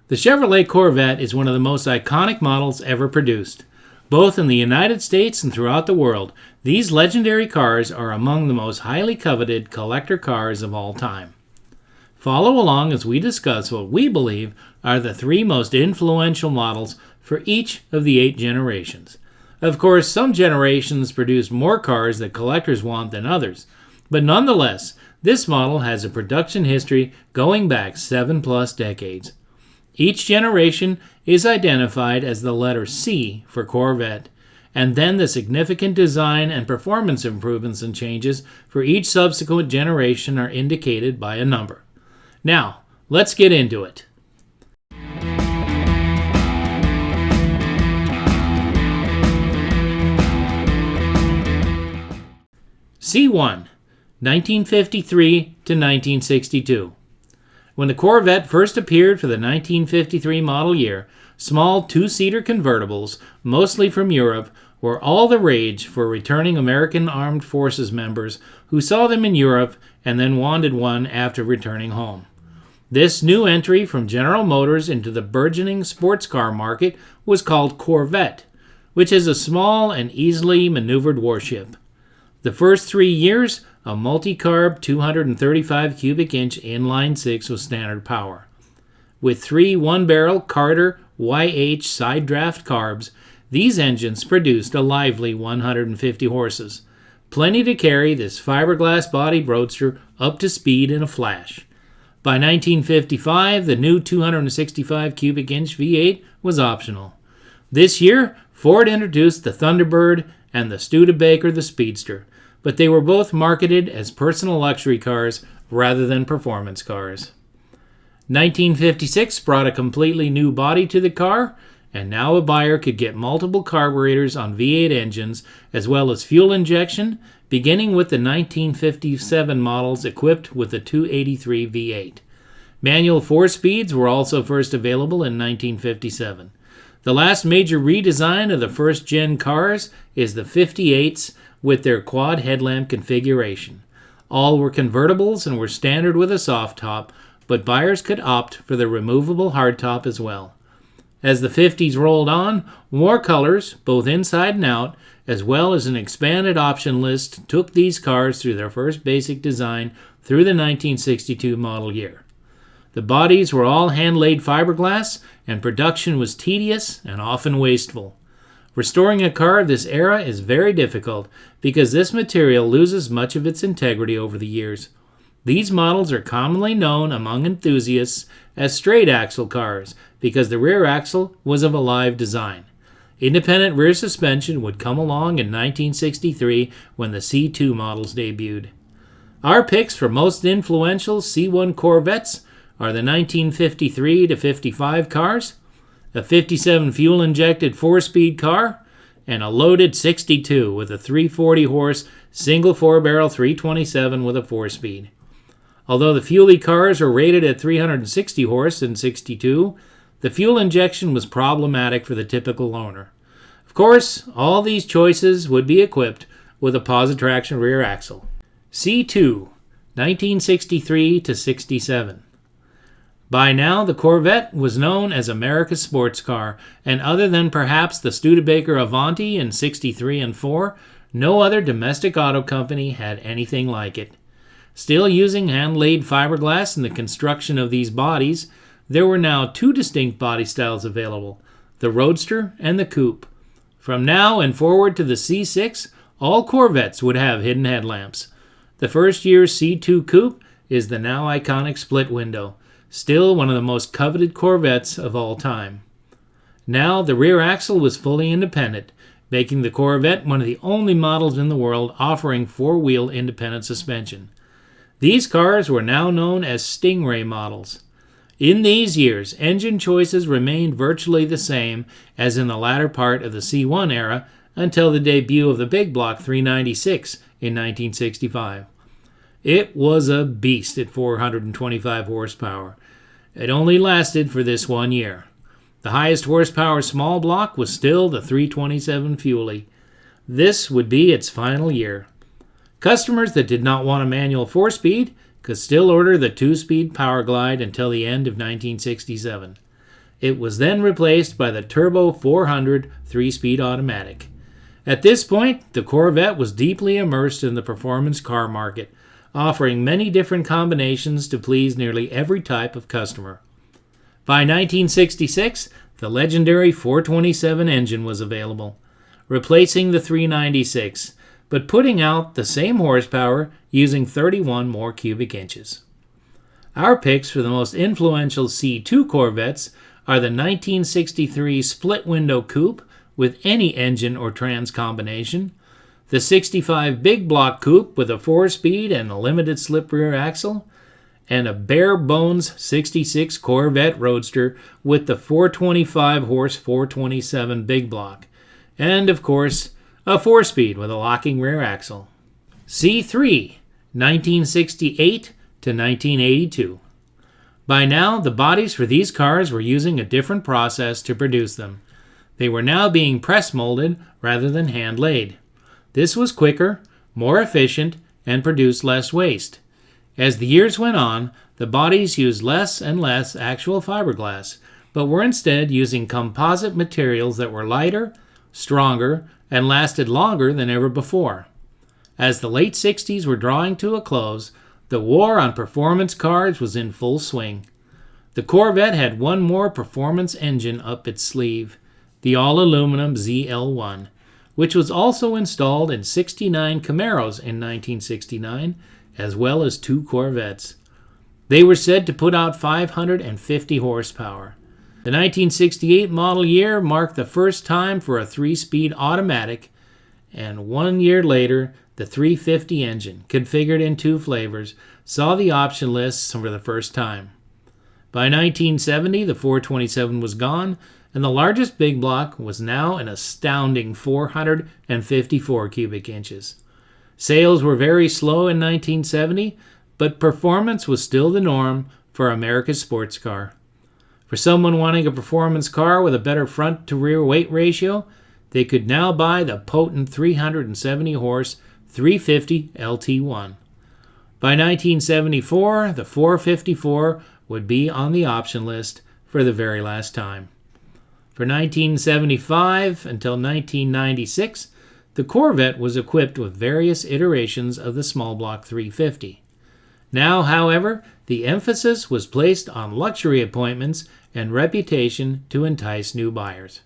The Chevrolet Corvette is one of the most iconic models ever produced. Both in the United States and throughout the world, these legendary cars are among the most highly coveted collector cars of all time. Follow along as we discuss what we believe are the three most influential models for each of the 8 generations. Of course, some generations produce more cars that collectors want than others, but nonetheless, this model has a production history going back 7+ decades. Each generation is identified as the letter C for Corvette, and then the significant design and performance improvements and changes for each subsequent generation are indicated by a number. Now, let's get into it. C1, 1953 to 1962. When the Corvette first appeared for the 1953 model year, small 2-seater convertibles, mostly from Europe, were all the rage for returning American Armed Forces members who saw them in Europe and then wanted one after returning home. This new entry from General Motors into the burgeoning sports car market was called Corvette, which is a small and easily maneuvered warship. The first 3 years, a multi-carb 235 cubic inch inline-6 was standard power. With 3 one-barrel Carter YH side draft carbs, these engines produced a lively 150 horses, plenty to carry this fiberglass-bodied roadster up to speed in a flash. By 1955, the new 265 cubic inch V8 was optional. This year, Ford introduced the Thunderbird and the Studebaker the Speedster, but they were both marketed as personal luxury cars rather than performance cars. 1956 brought a completely new body to the car, and now a buyer could get multiple carburetors on V8 engines as well as fuel injection, beginning with the 1957 models equipped with the 283 V8. Manual 4-speeds were also first available in 1957. The last major redesign of the first-gen cars is the 58s with their quad headlamp configuration. All were convertibles and were standard with a soft top, but buyers could opt for the removable hardtop as well. As the 50s rolled on, more colors, both inside and out, as well as an expanded option list, took these cars through their first basic design through the 1962 model year. The bodies were all hand-laid fiberglass, and production was tedious and often wasteful. Restoring a car of this era is very difficult because this material loses much of its integrity over the years. These models are commonly known among enthusiasts as straight axle cars because the rear axle was of a live design. Independent rear suspension would come along in 1963 when the C2 models debuted. Our picks for most influential C1 Corvettes are the 1953 to 55 cars, a 57 fuel-injected 4-speed car, and a loaded 62 with a 340-horse single 4-barrel 327 with a 4-speed. Although the fuelie cars were rated at 360 horse in 62, the fuel injection was problematic for the typical owner. Of course, all these choices would be equipped with a positive-traction rear axle. C2, 1963 to 67. By now, the Corvette was known as America's sports car, and other than perhaps the Studebaker Avanti in 63 and 4, no other domestic auto company had anything like it. Still using hand-laid fiberglass in the construction of these bodies, there were now 2 distinct body styles available, the Roadster and the Coupe. From now and forward to the C6, all Corvettes would have hidden headlamps. The first year's C2 Coupe is the now iconic split window, still one of the most coveted Corvettes of all time. Now, the rear axle was fully independent, making the Corvette one of the only models in the world offering 4-wheel independent suspension. These cars were now known as Stingray models. In these years, engine choices remained virtually the same as in the latter part of the C1 era until the debut of the big block 396 in 1965. It was a beast at 425 horsepower. It only lasted for this 1 year. The highest horsepower small block was still the 327 Fuelie. This would be its final year. Customers that did not want a manual 4-speed could still order the 2-speed Power Glide until the end of 1967. It was then replaced by the Turbo 400 3-speed automatic. At this point, the Corvette was deeply immersed in the performance car market, offering many different combinations to please nearly every type of customer. By 1966, the legendary 427 engine was available, replacing the 396, but putting out the same horsepower using 31 more cubic inches. Our picks for the most influential C2 Corvettes are the 1963 split-window coupe with any engine or trans combination, the 65 big block coupe with a 4-speed and a limited slip rear axle, and a bare-bones 66 Corvette Roadster with the 425-horse 427 big block, and of course, a 4-speed with a locking rear axle. C3, 1968 to 1982. By now, the bodies for these cars were using a different process to produce them. They were now being press molded rather than hand laid. This was quicker, more efficient, and produced less waste. As the years went on, the bodies used less and less actual fiberglass, but were instead using composite materials that were lighter, stronger, and lasted longer than ever before. As the late 60s were drawing to a close, the war on performance cars was in full swing. The Corvette had one more performance engine up its sleeve, the all-aluminum ZL1, which was also installed in 69 Camaros in 1969, as well as 2 Corvettes. They were said to put out 550 horsepower. The 1968 model year marked the first time for a 3-speed automatic, and 1 year later, the 350 engine, configured in 2 flavors, saw the option lists for the first time. By 1970, the 427 was gone, and the largest big block was now an astounding 454 cubic inches. Sales were very slow in 1970, but performance was still the norm for America's sports car. For someone wanting a performance car with a better front-to-rear weight ratio, they could now buy the potent 370-horse 350 LT1. By 1974, the 454 would be on the option list for the very last time. For 1975 until 1996, the Corvette was equipped with various iterations of the small block 350. Now, however, the emphasis was placed on luxury appointments and reputation to entice new buyers.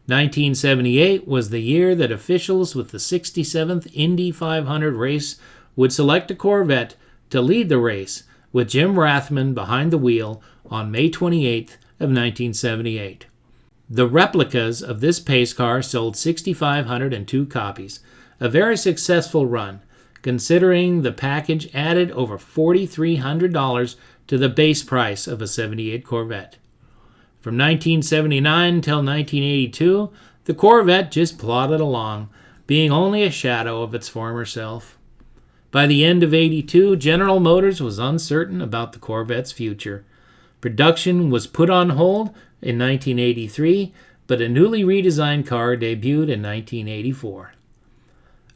1978 was the year that officials with the 67th Indy 500 race would select a Corvette to lead the race, with Jim Rathman behind the wheel on May 28th of 1978. The replicas of this pace car sold 6,502 copies, a very successful run, considering the package added over $4,300 to the base price of a 78 Corvette. From 1979 until 1982, the Corvette just plodded along, being only a shadow of its former self. By the end of '82, General Motors was uncertain about the Corvette's future. Production was put on hold in 1983, but a newly redesigned car debuted in 1984.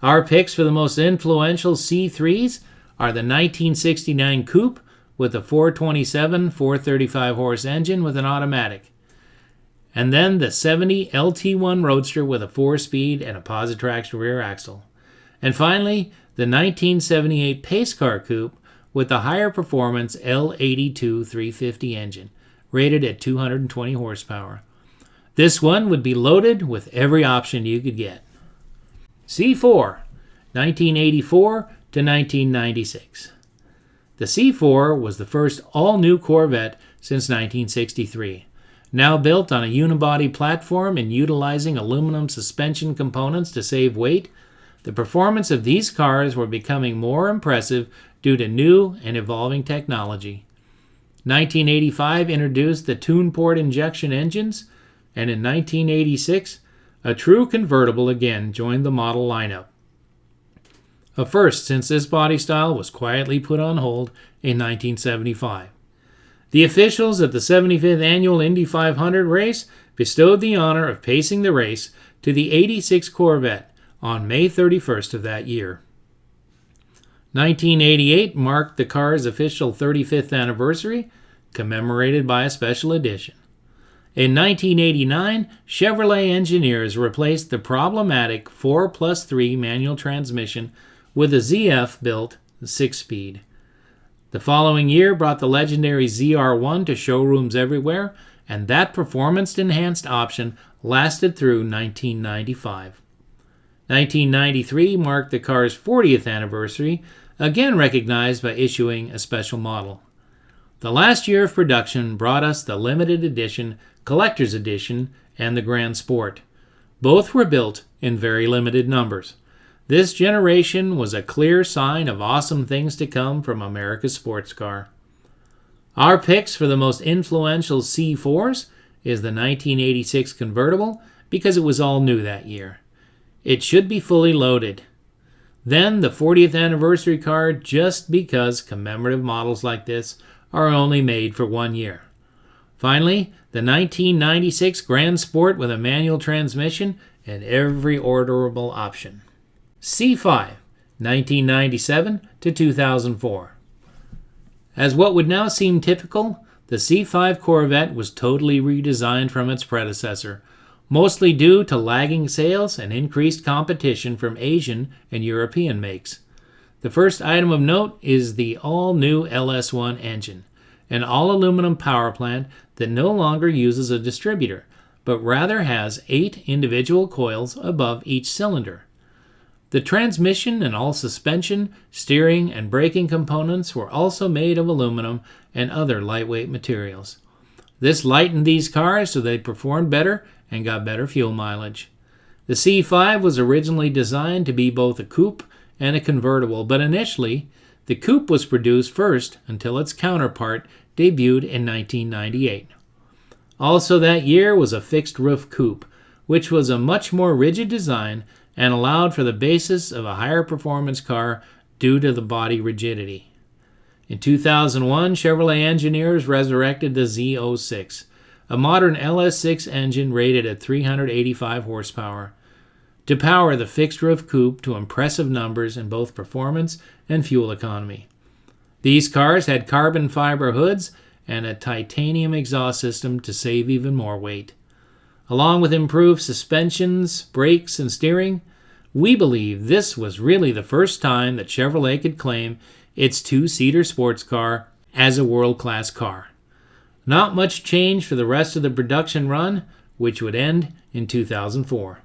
Our picks for the most influential C3s are the 1969 Coupe with a 427 435-horse engine with an automatic, and then the 70 LT1 Roadster with a 4-speed and a positraction rear axle, and finally the 1978 Pace Car Coupe with the higher performance L82 350 engine, rated at 220 horsepower. This one would be loaded with every option you could get. C4, 1984 to 1996. The C4 was the first all-new Corvette since 1963. Now built on a unibody platform and utilizing aluminum suspension components to save weight, the performance of these cars were becoming more impressive due to new and evolving technology. 1985 introduced the tune-port injection engines, and in 1986, a true convertible again joined the model lineup. A first since this body style was quietly put on hold in 1975. The officials at the 75th Annual Indy 500 race bestowed the honor of pacing the race to the 86 Corvette on May 31st of that year. 1988 marked the car's official 35th anniversary, commemorated by a special edition. In 1989, Chevrolet engineers replaced the problematic 4+3 manual transmission with a ZF-built 6-speed. The following year brought the legendary ZR1 to showrooms everywhere, and that performance-enhanced option lasted through 1995. 1993 marked the car's 40th anniversary, again recognized by issuing a special model. The last year of production brought us the limited edition, collector's edition, and the Grand Sport. Both were built in very limited numbers. This generation was a clear sign of awesome things to come from America's sports car. Our picks for the most influential C4s is the 1986 convertible because it was all new that year. It should be fully loaded. Then the 40th anniversary car just because commemorative models like this are only made for 1 year. Finally, the 1996 Grand Sport with a manual transmission and every orderable option. C5, 1997 to 2004. As what would now seem typical, the C5 Corvette was totally redesigned from its predecessor, mostly due to lagging sales and increased competition from Asian and European makes. The first item of note is the all-new LS1 engine, an all-aluminum power plant that no longer uses a distributor, but rather has 8 individual coils above each cylinder. The transmission and all suspension, steering, and braking components were also made of aluminum and other lightweight materials. This lightened these cars so they performed better and got better fuel mileage. The C5 was originally designed to be both a coupe and a convertible, but initially, the coupe was produced first until its counterpart debuted in 1998. Also that year was a fixed-roof coupe, which was a much more rigid design and allowed for the basis of a higher performance car due to the body rigidity. In 2001, Chevrolet engineers resurrected the Z06, a modern LS6 engine rated at 385 horsepower, to power the fixed-roof coupe to impressive numbers in both performance and fuel economy. These cars had carbon fiber hoods and a titanium exhaust system to save even more weight. Along with improved suspensions, brakes, and steering, we believe this was really the first time that Chevrolet could claim its two-seater sports car as a world-class car. Not much change for the rest of the production run, which would end in 2004.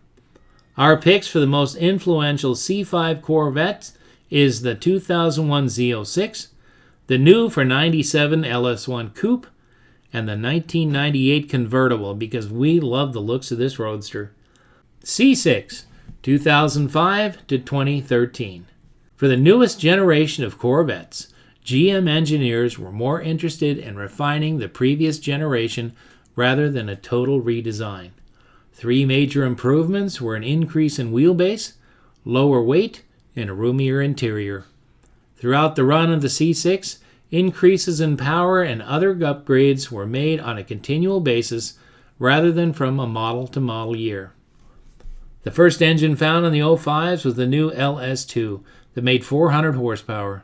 Our picks for the most influential C5 Corvettes is the 2001 Z06, the new for 97 LS1 Coupe, and the 1998 convertible because we love the looks of this roadster. C6, 2005 to 2013. For the newest generation of Corvettes, GM engineers were more interested in refining the previous generation rather than a total redesign. 3 major improvements were an increase in wheelbase, lower weight, and a roomier interior. Throughout the run of the C6, increases in power and other upgrades were made on a continual basis rather than from a model-to-model year. The first engine found in the 05s was the new LS2 that made 400 horsepower.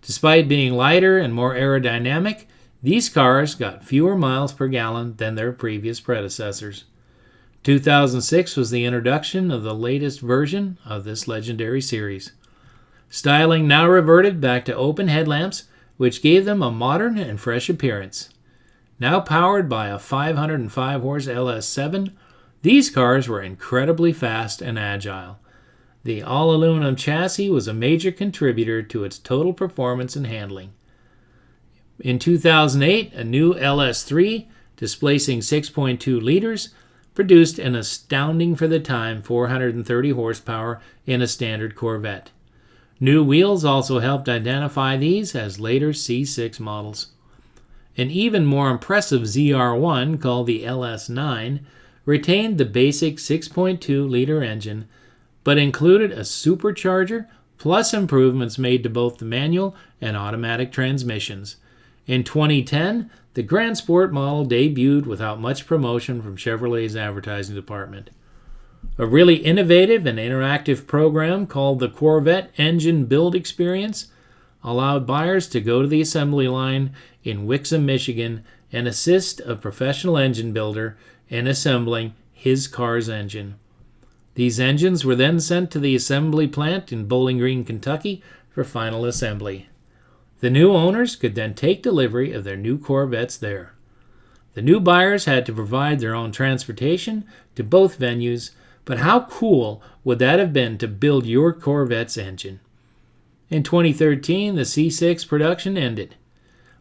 Despite being lighter and more aerodynamic, these cars got fewer miles per gallon than their previous predecessors. 2006 was the introduction of the latest version of this legendary series. Styling now reverted back to open headlamps, which gave them a modern and fresh appearance. Now powered by a 505-horse LS7, these cars were incredibly fast and agile. The all-aluminum chassis was a major contributor to its total performance and handling. In 2008, a new LS3, displacing 6.2 liters, produced an astounding for the time 430 horsepower in a standard Corvette. New wheels also helped identify these as later C6 models. An even more impressive ZR1, called the LS9, retained the basic 6.2-liter engine, but included a supercharger plus improvements made to both the manual and automatic transmissions. In 2010, the Grand Sport model debuted without much promotion from Chevrolet's advertising department. A really innovative and interactive program called the Corvette Engine Build Experience allowed buyers to go to the assembly line in Wixom, Michigan and assist a professional engine builder in assembling his car's engine. These engines were then sent to the assembly plant in Bowling Green, Kentucky for final assembly. The new owners could then take delivery of their new Corvettes there. The new buyers had to provide their own transportation to both venues, but how cool would that have been to build your Corvette's engine? In 2013, the C6 production ended.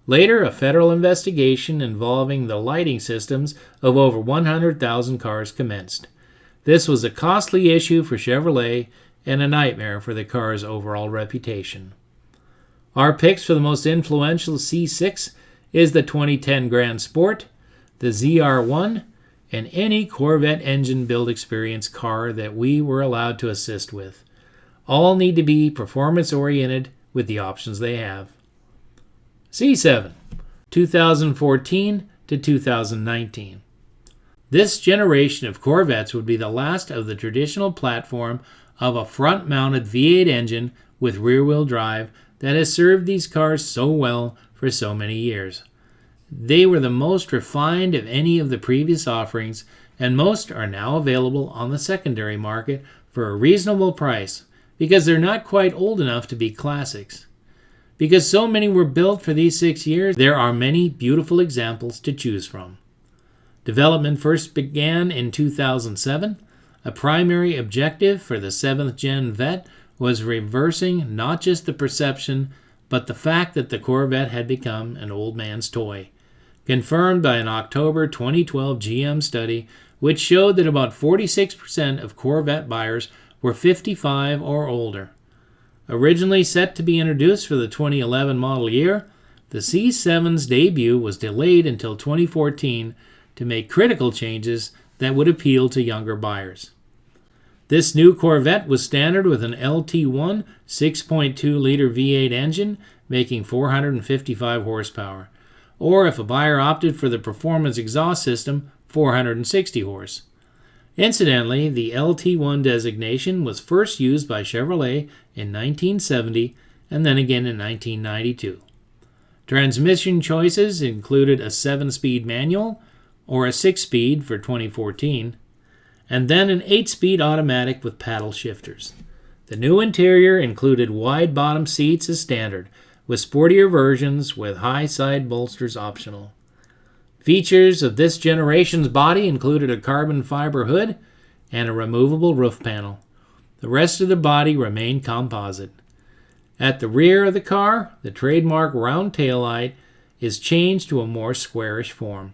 Later, a federal investigation involving the lighting systems of over 100,000 cars commenced. This was a costly issue for Chevrolet and a nightmare for the car's overall reputation. Our picks for the most influential C6 is the 2010 Grand Sport, the ZR1, and any Corvette engine build experience car that we were allowed to assist with. All need to be performance-oriented with the options they have. C7, 2014 to 2019. This generation of Corvettes would be the last of the traditional platform of a front-mounted V8 engine with rear-wheel drive that has served these cars so well for so many years. They were the most refined of any of the previous offerings, and most are now available on the secondary market for a reasonable price because they're not quite old enough to be classics. Because so many were built for these 6 years, there are many beautiful examples to choose from. Development first began in 2007. A primary objective for the 7th Gen Vet was reversing not just the perception, but the fact that the Corvette had become an old man's toy, confirmed by an October 2012 GM study which showed that about 46% of Corvette buyers were 55 or older. Originally set to be introduced for the 2011 model year, the C7's debut was delayed until 2014 to make critical changes that would appeal to younger buyers. This new Corvette was standard with an LT1 6.2-liter V8 engine making 455 horsepower, or if a buyer opted for the performance exhaust system, 460 horse. Incidentally, the LT1 designation was first used by Chevrolet in 1970 and then again in 1992. Transmission choices included a 7-speed manual or a 6-speed for 2014, and then an 8-speed automatic with paddle shifters. The new interior included wide bottom seats as standard, with sportier versions with high side bolsters optional. Features of this generation's body included a carbon fiber hood and a removable roof panel. The rest of the body remained composite. At the rear of the car, the trademark round taillight is changed to a more squarish form.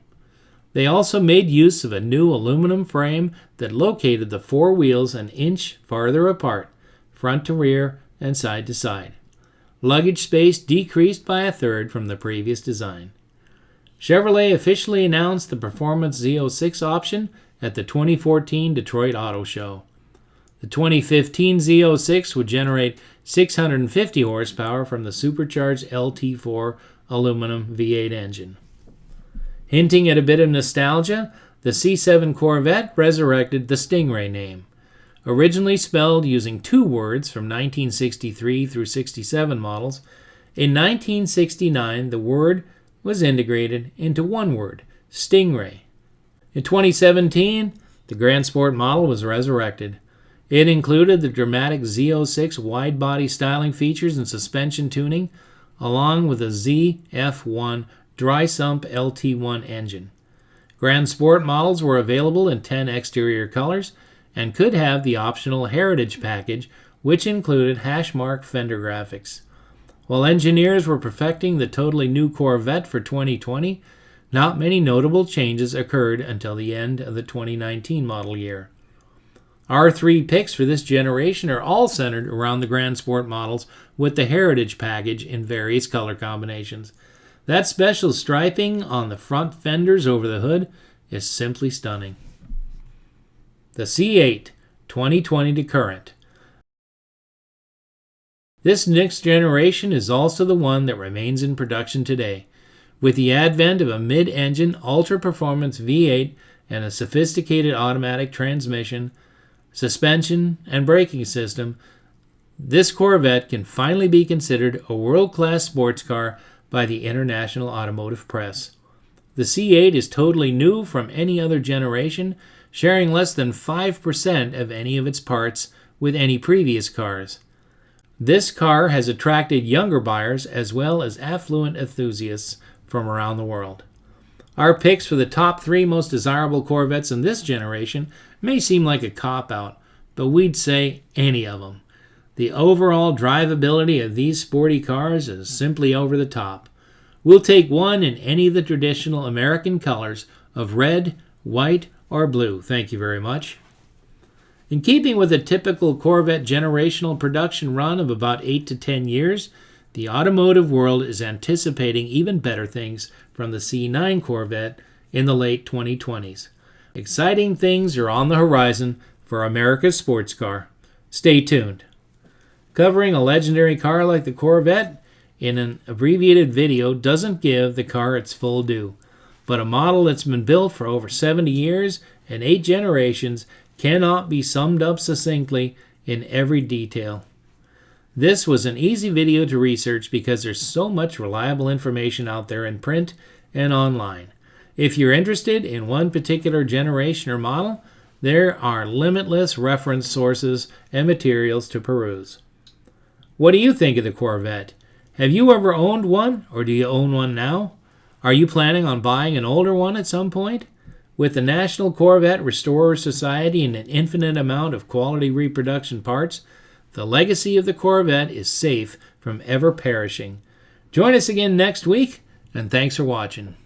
They also made use of a new aluminum frame that located the 4 wheels an inch farther apart, front to rear and side to side. Luggage space decreased by a third from the previous design. Chevrolet officially announced the Performance Z06 option at the 2014 Detroit Auto Show. The 2015 Z06 would generate 650 horsepower from the supercharged LT4 aluminum V8 engine. Hinting at a bit of nostalgia, the C7 Corvette resurrected the Stingray name. Originally spelled using 2 words from 1963 through 67 models, in 1969 the word was integrated into 1 word, Stingray. In 2017, the Grand Sport model was resurrected. It included the dramatic Z06 wide-body styling features and suspension tuning, along with a ZF1 dry-sump LT1 engine. Grand Sport models were available in 10 exterior colors and could have the optional Heritage package, which included hash-mark fender graphics. While engineers were perfecting the totally new Corvette for 2020, not many notable changes occurred until the end of the 2019 model year. Our 3 picks for this generation are all centered around the Grand Sport models with the Heritage package in various color combinations. That special striping on the front fenders over the hood is simply stunning. The C8, 2020 to current. This next generation is also the one that remains in production today. With the advent of a mid-engine ultra-performance V8 and a sophisticated automatic transmission, suspension, and braking system, this Corvette can finally be considered a world-class sports car by the international automotive press. The C8 is totally new from any other generation, sharing less than 5% of any of its parts with any previous cars. This car has attracted younger buyers as well as affluent enthusiasts from around the world. Our picks for the top 3 most desirable Corvettes in this generation may seem like a cop-out, but we'd say any of them. The overall drivability of these sporty cars is simply over the top. We'll take one in any of the traditional American colors of red, white, or blue. Thank you very much. In keeping with a typical Corvette generational production run of about 8 to 10 years, the automotive world is anticipating even better things from the C9 Corvette in the late 2020s. Exciting things are on the horizon for America's sports car. Stay tuned. Covering a legendary car like the Corvette in an abbreviated video doesn't give the car its full due, but a model that's been built for over 70 years and 8 generations cannot be summed up succinctly in every detail. This was an easy video to research because there's so much reliable information out there in print and online. If you're interested in one particular generation or model, there are limitless reference sources and materials to peruse. What do you think of the Corvette? Have you ever owned one, or do you own one now? Are you planning on buying an older one at some point? With the National Corvette Restorer Society and an infinite amount of quality reproduction parts, the legacy of the Corvette is safe from ever perishing. Join us again next week, and thanks for watching.